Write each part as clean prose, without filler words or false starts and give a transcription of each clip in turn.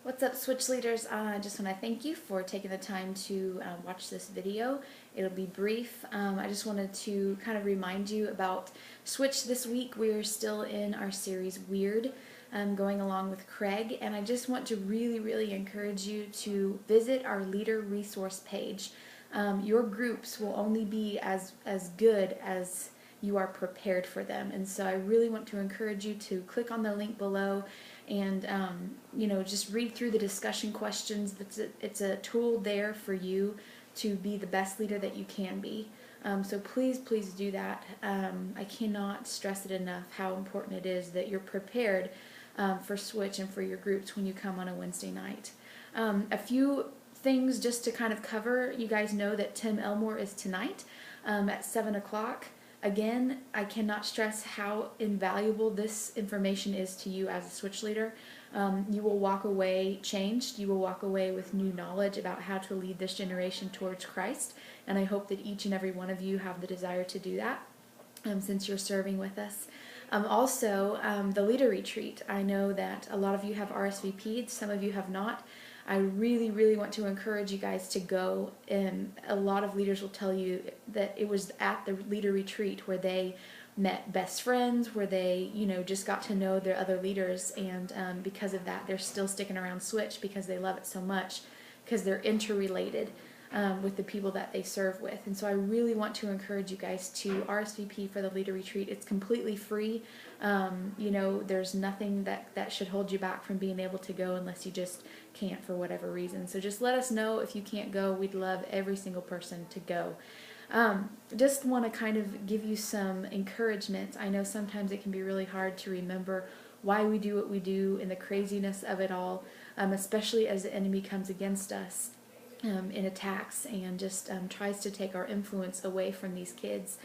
What's up, Switch leaders? I just want to thank you for taking the time to watch this video. It'll be brief. I just wanted to kind of remind you about Switch this week. We're still in our series Weird, going along with Craig, and I just want to really encourage you to visit our leader resource page. Your groups will only be as good as you are prepared for them, and so I really want to encourage you to click on the link below and just read through the discussion questions. It's a tool there for you to be the best leader that you can be. So please do that. I cannot stress it enough how important it is that you're prepared for Switch and for your groups when you come on a Wednesday night. A few things just to kind of cover. You guys know that Tim Elmore is tonight at 7 o'clock. Again, I cannot stress how invaluable this information is to you as a Switch leader. You will walk away changed. You will walk away with new knowledge about how to lead this generation towards Christ. And I hope that each and every one of you have the desire to do that since you're serving with us. Also, the leader retreat. I know that a lot of you have RSVP'd, some of you have not. I really want to encourage you guys to go, and a lot of leaders will tell you that it was at the leader retreat where they met best friends, where they just got to know their other leaders, and because of that they're still sticking around Switch because they love it so much, because they're interrelated with the people that they serve with. And so I really want to encourage you guys to RSVP for the leader retreat. It's completely free. There's nothing that should hold you back from being able to go unless you just can't for whatever reason. So just let us know if you can't go. We'd love every single person to go. Just want to kind of give you some encouragement. I know sometimes it can be really hard to remember why we do what we do and the craziness of it all, especially as the enemy comes against us in attacks and just tries to take our influence away from these kids.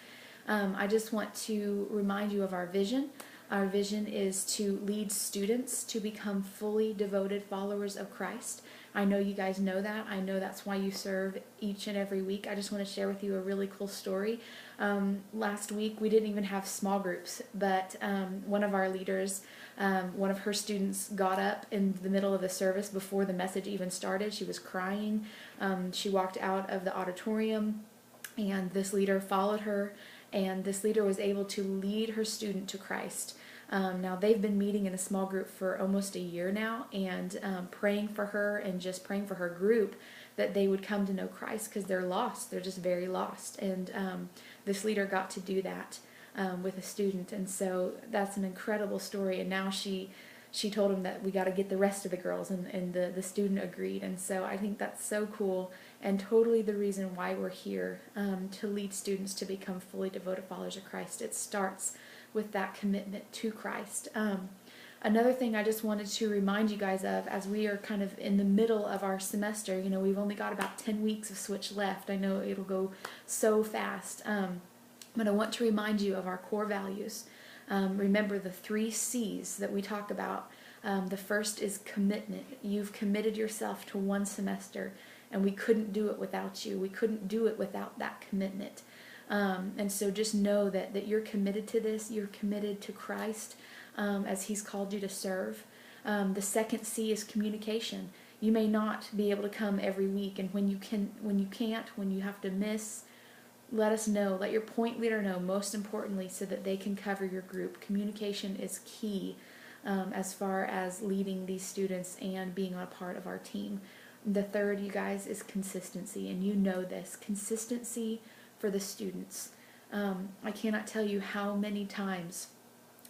I just want to remind you of our vision. Our vision is to lead students to become fully devoted followers of Christ. I know you guys know that. I know that's why you serve each and every week. I just want to share with you a really cool story. Last week we didn't even have small groups, but one of our leaders, one of her students got up in the middle of the service before the message even started. She was crying. She walked out of the auditorium, and this leader followed her, and this leader was able to lead her student to Christ. Now they've been meeting in a small group for almost a year now, and praying for her and just praying for her group that they would come to know Christ, because they're lost. They're just very lost. And this leader got to do that with a student, and so that's an incredible story. And now she told him that we got to get the rest of the girls, and the student agreed. And so I think that's so cool, and totally the reason why we're here, to lead students to become fully devoted followers of Christ. It starts with that commitment to Christ. Another thing I just wanted to remind you guys of, as we are kind of in the middle of our semester, we've only got about 10 weeks of Switch left. I know it'll go so fast, but I want to remind you of our core values. Remember the 3 C's that we talk about. The first is commitment. You've committed yourself to one semester, and we couldn't do it without you. We couldn't do it without that commitment. And so just know that you're committed to this. You're committed to Christ as He's called you to serve. The second C is communication. You may not be able to come every week, and when you can't, when you have to miss, let us know. Let your point leader know, most importantly, so that they can cover your group. Communication is key as far as leading these students and being a part of our team. The third, you guys, is consistency, and you know this. Consistency for the students. I cannot tell you how many times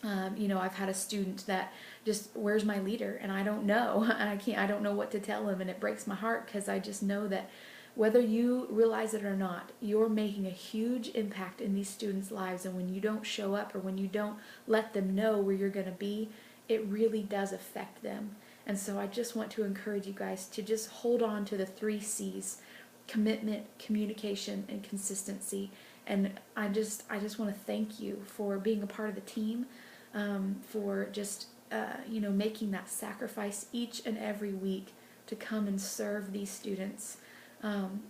I've had a student that just, where's my leader? And I don't know. I don't know what to tell him, and it breaks my heart, because I just know that whether you realize it or not, you're making a huge impact in these students' lives. And when you don't show up, or when you don't let them know where you're going to be, it really does affect them. And so I just want to encourage you guys to just hold on to the 3 C's: commitment, communication, and consistency. And I just want to thank you for being a part of the team, for just making that sacrifice each and every week to come and serve these students.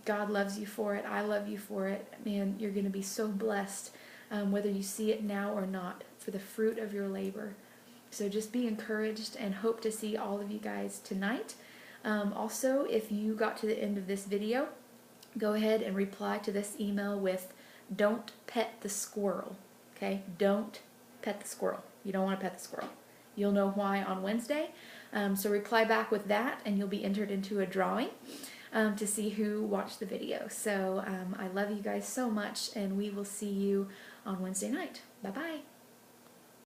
God loves you for it. I love you for it. Man, you're going to be so blessed, whether you see it now or not, for the fruit of your labor. So just be encouraged and hope to see all of you guys tonight. Also, if you got to the end of this video, go ahead and reply to this email with "Don't pet the squirrel." Okay? Don't pet the squirrel. You don't want to pet the squirrel. You'll know why on Wednesday. So reply back with that and you'll be entered into a drawing to see who watched the video. So I love you guys so much, and we will see you on Wednesday night. Bye-bye.